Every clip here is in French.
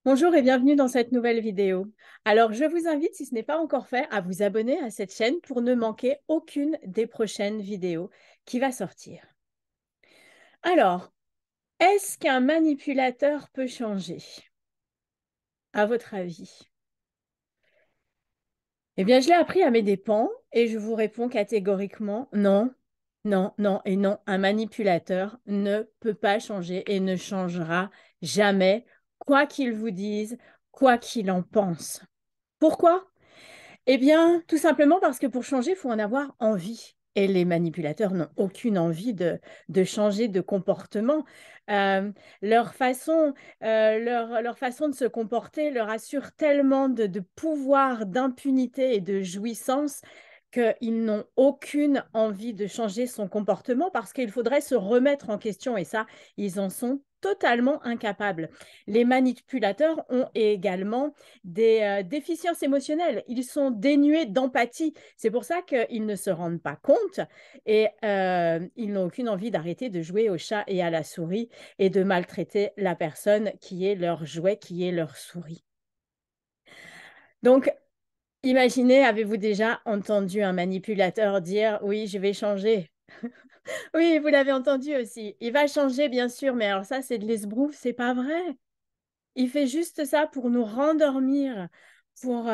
Bonjour et bienvenue dans cette nouvelle vidéo. Alors, je vous invite, si ce n'est pas encore fait, à vous abonner à cette chaîne pour ne manquer aucune des prochaines vidéos qui va sortir. Alors, est-ce qu'un manipulateur peut changer, à votre avis? Eh bien, je l'ai appris à mes dépens et je vous réponds catégoriquement non, non, non et non. Un manipulateur ne peut pas changer et ne changera jamais, quoi qu'il vous dise, quoi qu'il en pense. Pourquoi? Eh bien, tout simplement parce que pour changer, il faut en avoir envie. Et les manipulateurs n'ont aucune envie de changer de comportement. Euh, leur façon, leur façon de se comporter leur assure tellement de pouvoir, d'impunité et de jouissance qu'ils n'ont aucune envie de changer son comportement parce qu'il faudrait se remettre en question. Et ça, ils en sont totalement incapables. Les manipulateurs ont également des déficiences émotionnelles. Ils sont dénués d'empathie. C'est pour ça qu'ils ne se rendent pas compte et ils n'ont aucune envie d'arrêter de jouer au chat et à la souris et de maltraiter la personne qui est leur jouet, qui est leur souris. Donc, imaginez, avez-vous déjà entendu un manipulateur dire oui, je vais changer? Oui, vous l'avez entendu aussi. Il va changer, bien sûr, mais alors ça, c'est de l'esbrouf, c'est pas vrai. Il fait juste ça pour nous rendormir, pour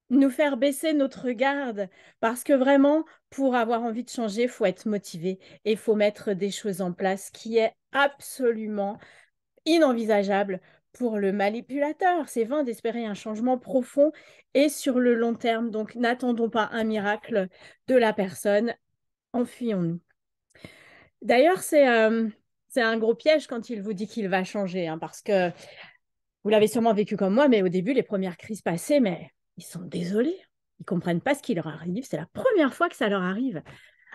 nous faire baisser notre garde, parce que vraiment, pour avoir envie de changer, il faut être motivé et il faut mettre des choses en place qui est absolument inenvisageable pour le manipulateur. C'est vain d'espérer un changement profond et sur le long terme. Donc, n'attendons pas un miracle de la personne, enfuyons-nous. D'ailleurs, c'est un gros piège quand il vous dit qu'il va changer, hein, parce que vous l'avez sûrement vécu comme moi, mais au début, les premières crises passées, mais ils sont désolés. Ils comprennent pas ce qui leur arrive. C'est la première fois que ça leur arrive.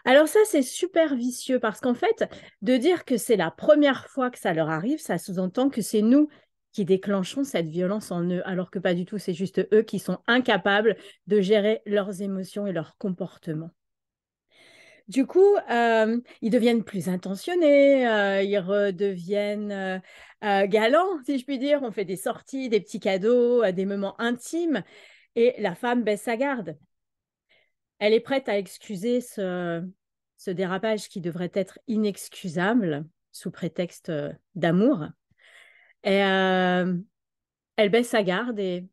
Alors ça, c'est super vicieux parce qu'en fait, de dire que c'est la première fois que ça leur arrive, ça sous-entend que c'est nous qui déclenchons cette violence en eux, alors que pas du tout. C'est juste eux qui sont incapables de gérer leurs émotions et leurs comportements. Du coup, ils deviennent plus intentionnés, ils redeviennent galants, si je puis dire. On fait des sorties, des petits cadeaux, des moments intimes, et la femme baisse sa garde. Elle est prête à excuser ce dérapage qui devrait être inexcusable sous prétexte d'amour. Et elle baisse sa garde et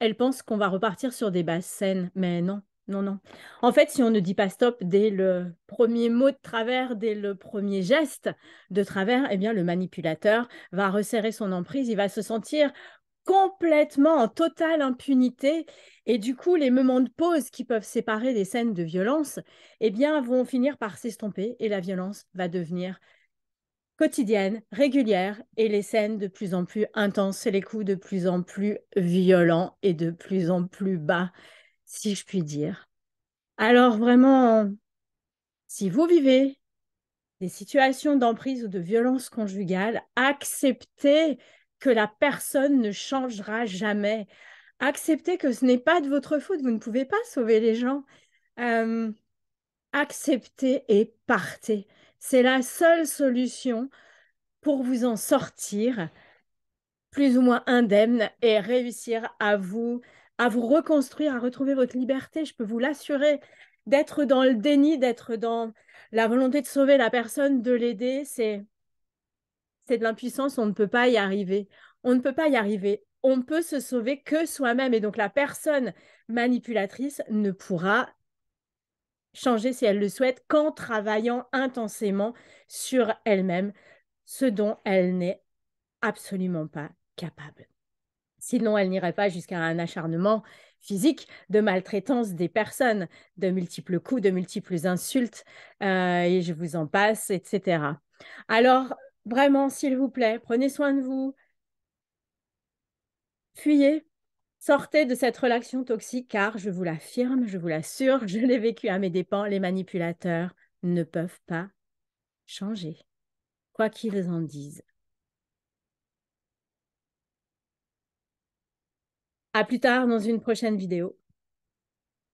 elle pense qu'on va repartir sur des bases saines, mais non, non, non. En fait, si on ne dit pas stop dès le premier mot de travers, dès le premier geste de travers, eh bien, le manipulateur va resserrer son emprise, il va se sentir complètement en totale impunité. Et du coup, les moments de pause qui peuvent séparer des scènes de violence, eh bien, vont finir par s'estomper et la violence va devenir quotidienne, régulière, et les scènes de plus en plus intenses et les coups de plus en plus violents et de plus en plus bas, si je puis dire. Alors vraiment, si vous vivez des situations d'emprise ou de violence conjugale, acceptez que la personne ne changera jamais. Acceptez que ce n'est pas de votre faute, vous ne pouvez pas sauver les gens. Euh, Acceptez et partez. C'est la seule solution pour vous en sortir plus ou moins indemne et réussir à vous reconstruire, à retrouver votre liberté. Je peux vous l'assurer, d'être dans le déni, d'être dans la volonté de sauver la personne, de l'aider, c'est de l'impuissance, on ne peut pas y arriver. On ne peut pas y arriver. On ne peut se sauver que soi-même. Et donc la personne manipulatrice ne pourra changer si elle le souhaite qu'en travaillant intensément sur elle-même, ce dont elle n'est absolument pas capable. Sinon, elle n'irait pas jusqu'à un acharnement physique, de maltraitance des personnes, de multiples coups, de multiples insultes, et je vous en passe, etc. Alors, vraiment, s'il vous plaît, prenez soin de vous, fuyez, sortez de cette relation toxique, car je vous l'affirme, je vous l'assure, je l'ai vécu à mes dépens, les manipulateurs ne peuvent pas changer, quoi qu'ils en disent. À plus tard dans une prochaine vidéo.